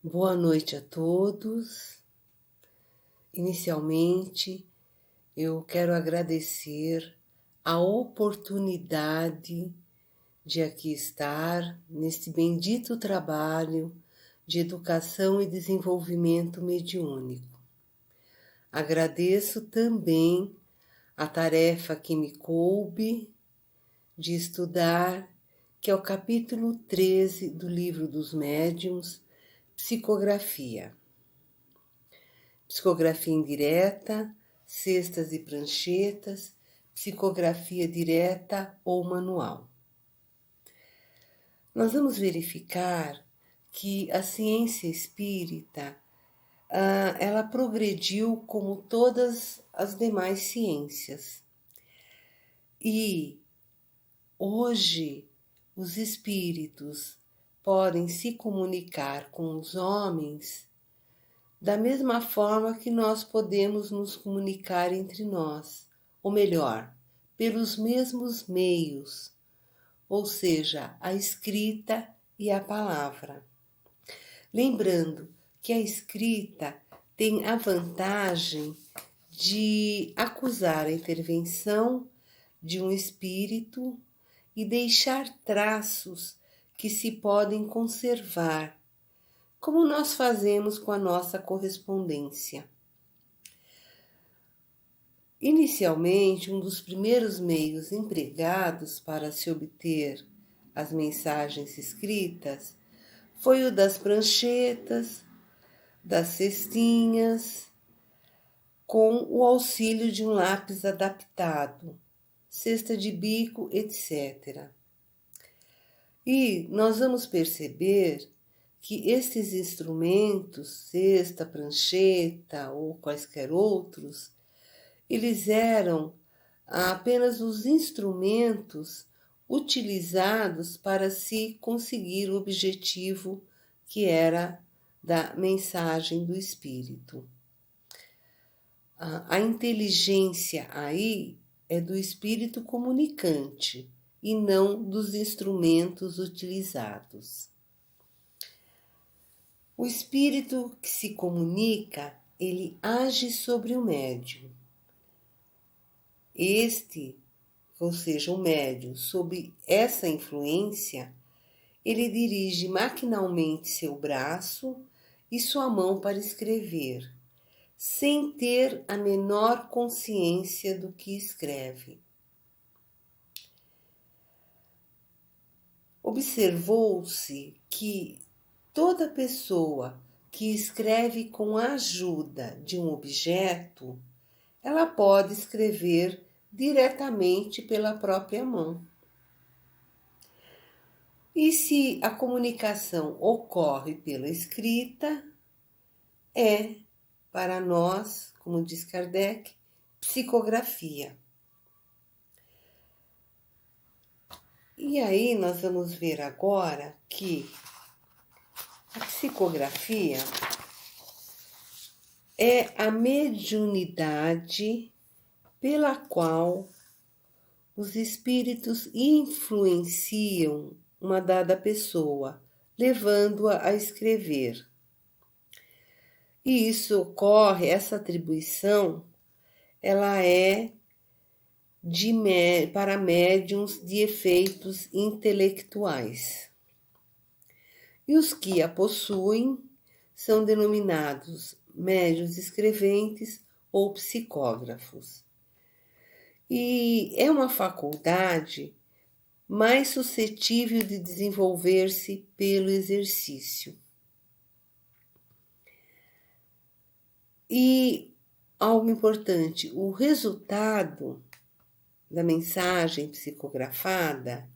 Boa noite a todos. Inicialmente, eu quero agradecer a oportunidade de aqui estar neste bendito trabalho de educação e desenvolvimento mediúnico. Agradeço também a tarefa que me coube de estudar, que é o capítulo 13 do Livro dos Médiuns, Psicografia. Psicografia indireta, cestas e pranchetas, psicografia direta ou manual. Nós vamos verificar que a ciência espírita, ela progrediu como todas as demais ciências. E hoje os espíritos podem se comunicar com os homens da mesma forma que nós podemos nos comunicar entre nós, ou melhor, pelos mesmos meios, ou seja, a escrita e a palavra. Lembrando que a escrita tem a vantagem de acusar a intervenção de um espírito e deixar traços que se podem conservar, como nós fazemos com a nossa correspondência. Inicialmente, um dos primeiros meios empregados para se obter as mensagens escritas foi o das pranchetas, das cestinhas, com o auxílio de um lápis adaptado, cesta de bico, etc. E nós vamos perceber que estes instrumentos, cesta, prancheta ou quaisquer outros, eles eram apenas os instrumentos utilizados para se conseguir o objetivo que era da mensagem do espírito. A inteligência aí é do espírito comunicante e não dos instrumentos utilizados. O espírito que se comunica, ele age sobre o médium. Ou seja, o médium, sob essa influência, ele dirige maquinalmente seu braço e sua mão para escrever, sem ter a menor consciência do que escreve. Observou-se que toda pessoa que escreve com a ajuda de um objeto, ela pode escrever diretamente pela própria mão. E se a comunicação ocorre pela escrita, é, para nós, como diz Kardec, psicografia. E aí nós vamos ver agora que a psicografia é a mediunidade pela qual os espíritos influenciam uma dada pessoa, levando-a a escrever. E isso ocorre, essa atribuição, ela é para médiuns de efeitos intelectuais. E os que a possuem são denominados médiuns escreventes ou psicógrafos. E é uma faculdade mais suscetível de desenvolver-se pelo exercício. E algo importante, o resultado da mensagem psicografada,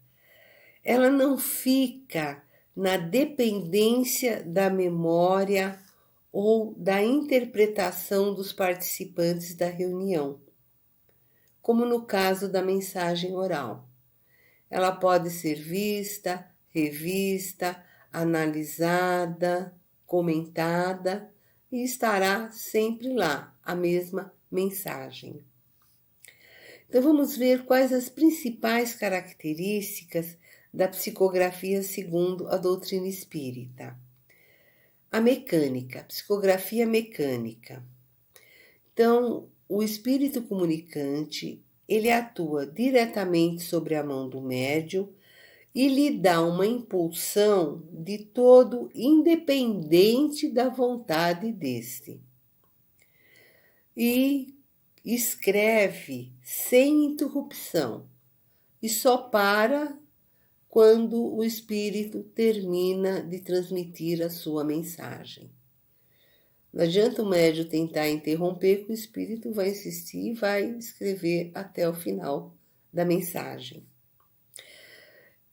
ela não fica na dependência da memória ou da interpretação dos participantes da reunião, como no caso da mensagem oral. Ela pode ser vista, revista, analisada, comentada e estará sempre lá a mesma mensagem. Então vamos ver quais as principais características da psicografia segundo a doutrina espírita. a mecânica, psicografia mecânica. Então, o espírito comunicante, ele atua diretamente sobre a mão do médium e lhe dá uma impulsão de todo independente da vontade deste. E escreve sem interrupção e só para quando o espírito termina de transmitir a sua mensagem. Não adianta o médium tentar interromper, que o espírito vai insistir e vai escrever até o final da mensagem.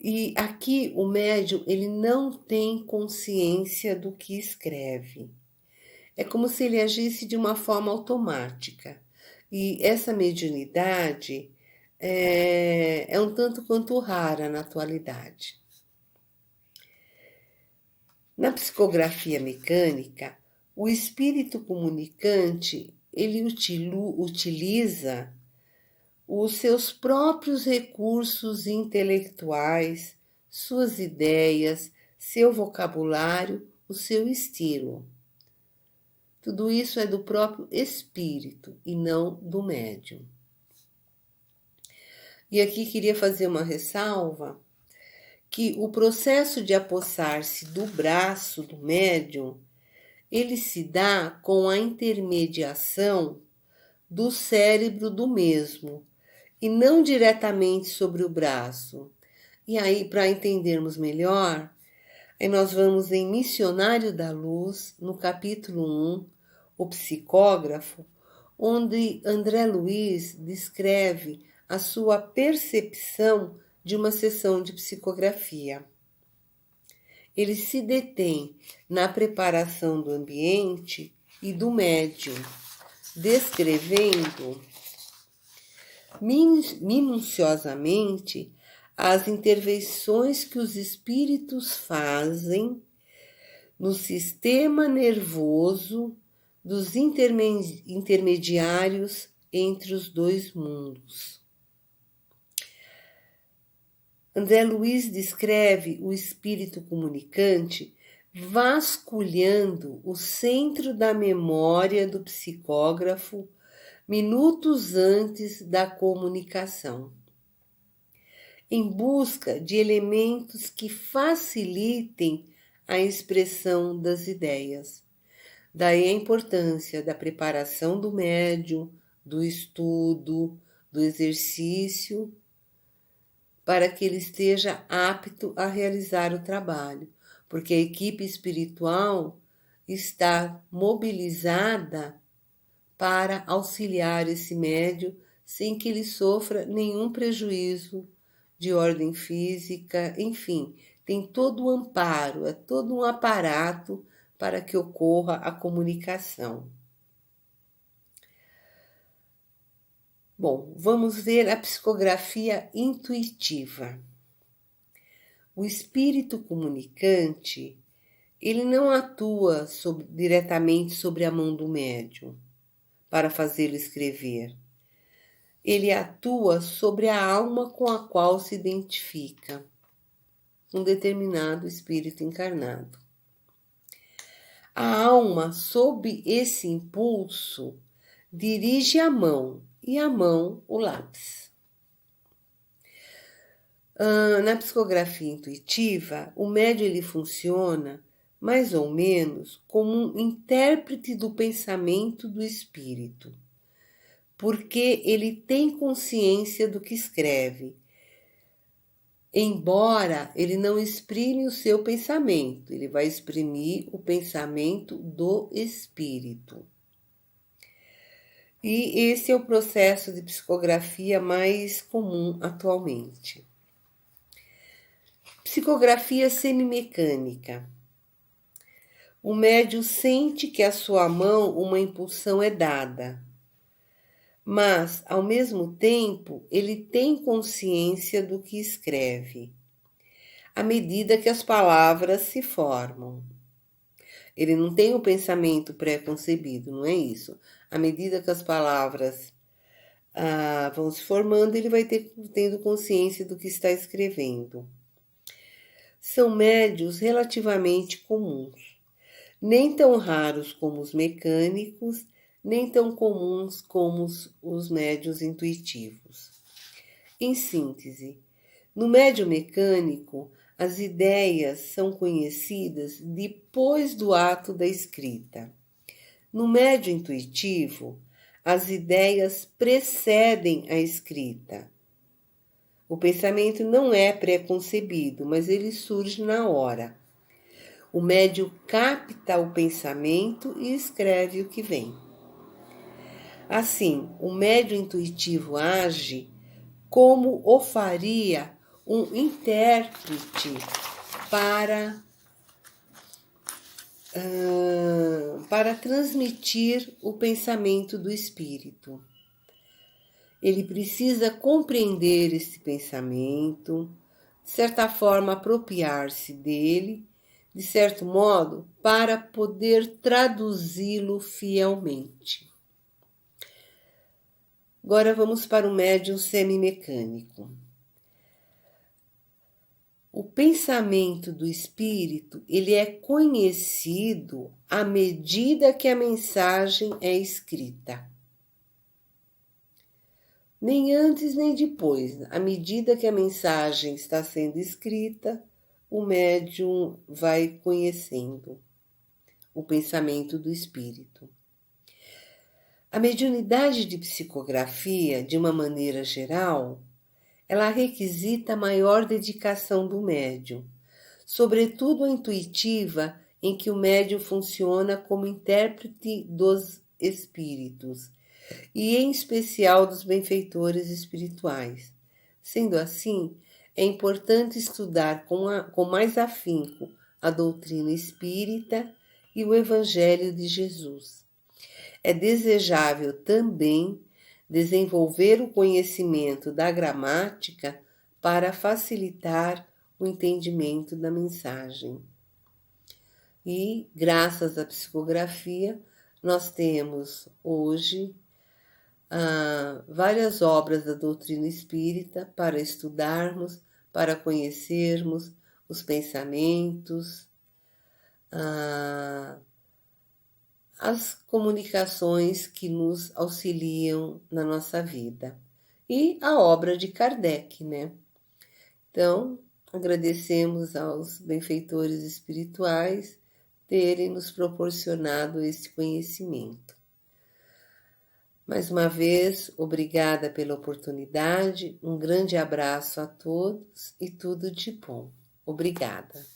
E aqui o médium, ele não tem consciência do que escreve. É como se ele agisse de uma forma automática. E essa mediunidade é um tanto quanto rara na atualidade. Na psicografia mecânica, o espírito comunicante, ele utiliza os seus próprios recursos intelectuais, suas ideias, seu vocabulário, o seu estilo. Tudo isso é do próprio espírito e não do médium. E aqui queria fazer uma ressalva que o processo de apossar-se do braço do médium, ele se dá com a intermediação do cérebro do mesmo, e não diretamente sobre o braço. E aí, para entendermos melhor, aí nós vamos em Missionário da Luz, no capítulo 1, o psicógrafo, onde André Luiz descreve a sua percepção de uma sessão de psicografia. Ele se detém na preparação do ambiente e do médium, descrevendo minuciosamente as intervenções que os espíritos fazem no sistema nervoso dos intermediários entre os dois mundos. André Luiz descreve o espírito comunicante vasculhando o centro da memória do psicógrafo minutos antes da comunicação, em busca de elementos que facilitem a expressão das ideias. Daí a importância da preparação do médium, do estudo, do exercício, para que ele esteja apto a realizar o trabalho, porque a equipe espiritual está mobilizada para auxiliar esse médium sem que ele sofra nenhum prejuízo de ordem física, enfim, tem todo o amparo, é todo um aparato para que ocorra a comunicação. Bom, vamos ver a psicografia intuitiva. O espírito comunicante, ele não atua diretamente sobre a mão do médium para fazê-lo escrever. Ele atua sobre a alma com a qual se identifica um determinado espírito encarnado. A alma, sob esse impulso, dirige a mão e a mão o lápis. Na psicografia intuitiva, o médium ele funciona mais ou menos como um intérprete do pensamento do espírito, porque ele tem consciência do que escreve, embora ele não exprime o seu pensamento, ele vai exprimir o pensamento do espírito. E esse é o processo de psicografia mais comum atualmente. Psicografia semimecânica. O médium sente que à sua mão uma impulsão é dada, mas, ao mesmo tempo, ele tem consciência do que escreve, à medida que as palavras se formam. Ele não tem o pensamento pré-concebido, não é isso. À medida que as palavras vão se formando, ele vai tendo consciência do que está escrevendo. São médios relativamente comuns. nem tão raros como os mecânicos, nem tão comuns como os médiuns intuitivos. Em síntese, no médium mecânico, as ideias são conhecidas depois do ato da escrita. No médium intuitivo, as ideias precedem a escrita. O pensamento não é pré-concebido, mas ele surge na hora. O médium capta o pensamento e escreve o que vem. Assim, o médium intuitivo age como o faria um intérprete para transmitir o pensamento do espírito. Ele precisa compreender esse pensamento, de certa forma apropriar-se dele, de certo modo, para poder traduzi-lo fielmente. Agora vamos para o médium semimecânico. O pensamento do espírito, ele é conhecido à medida que a mensagem é escrita. Nem antes nem depois, à medida que a mensagem está sendo escrita, o médium vai conhecendo o pensamento do espírito. A mediunidade de psicografia, de uma maneira geral, ela requisita maior dedicação do médium, sobretudo a intuitiva, em que o médium funciona como intérprete dos espíritos, e em especial dos benfeitores espirituais. Sendo assim, é importante estudar com mais afinco a doutrina espírita e o Evangelho de Jesus. É desejável também desenvolver o conhecimento da gramática para facilitar o entendimento da mensagem. E, graças à psicografia, nós temos hoje várias obras da doutrina espírita para estudarmos, para conhecermos os pensamentos, as comunicações que nos auxiliam na nossa vida. E a obra de Kardec, né? Então, agradecemos aos benfeitores espirituais terem nos proporcionado esse conhecimento. Mais uma vez, obrigada pela oportunidade, um grande abraço a todos e tudo de bom. Obrigada.